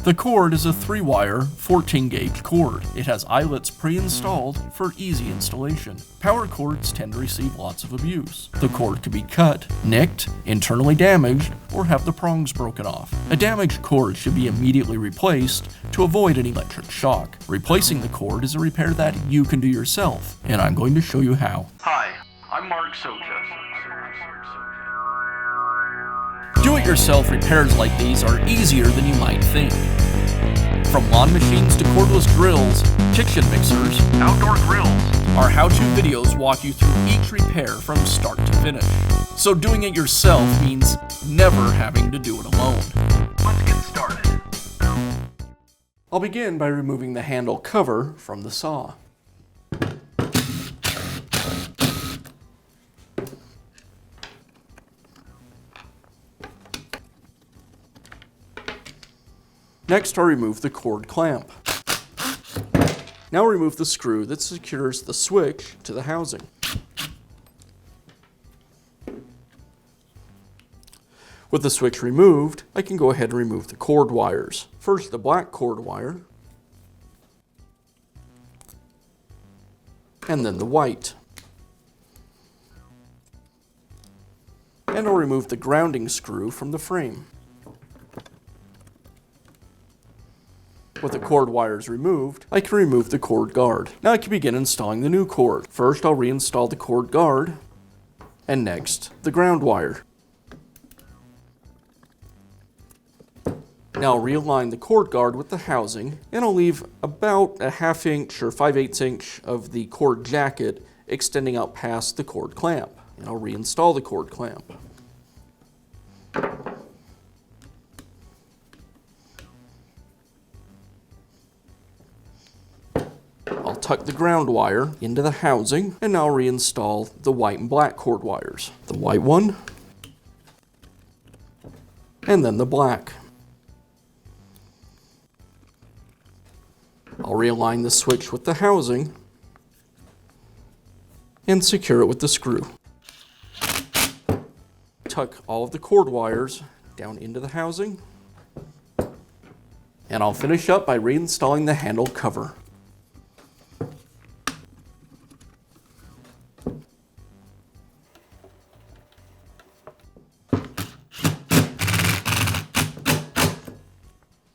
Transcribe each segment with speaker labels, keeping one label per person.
Speaker 1: The cord is a 3-wire, 14-gauge cord. It has eyelets pre-installed for easy installation. Power cords tend to receive lots of abuse. The cord could be cut, nicked, internally damaged, or have the prongs broken off. A damaged cord should be immediately replaced to avoid an electric shock. Replacing the cord is a repair that you can do yourself, and I'm going to show you how.
Speaker 2: Hi, I'm Mark Socha.
Speaker 1: Do-it-yourself repairs like these are easier than you might think. From lawn machines to cordless drills, kitchen mixers,
Speaker 2: Outdoor grills.
Speaker 1: our how-to videos walk you through each repair from start to finish. So doing it yourself means never having to do it alone.
Speaker 2: Let's get started.
Speaker 1: I'll begin by removing the handle cover from the saw. Next, I'll remove the cord clamp. Now remove the screw that secures the switch to the housing. With the switch removed, I can go ahead and remove the cord wires. First, the black cord wire, and then the white. And I'll remove the grounding screw from the frame. With the cord wires removed, I can remove the cord guard. Now I can begin installing the new cord. First, I'll reinstall the cord guard, and next, the ground wire. Now I'll realign the cord guard with the housing, and I'll leave about a 1/2 inch or 5/8 inch of the cord jacket extending out past the cord clamp. And I'll reinstall the cord clamp. I'll tuck the ground wire into the housing, and now reinstall the white and black cord wires. The white one, and then the black. I'll realign the switch with the housing, and secure it with the screw. Tuck all of the cord wires down into the housing, and I'll finish up by reinstalling the handle cover.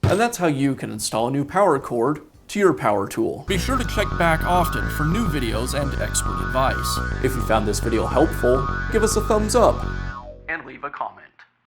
Speaker 1: And that's how you can install a new power cord to your power tool. Be sure to check back often for new videos and expert advice. If you found this video helpful, give us a thumbs up
Speaker 2: And leave a comment.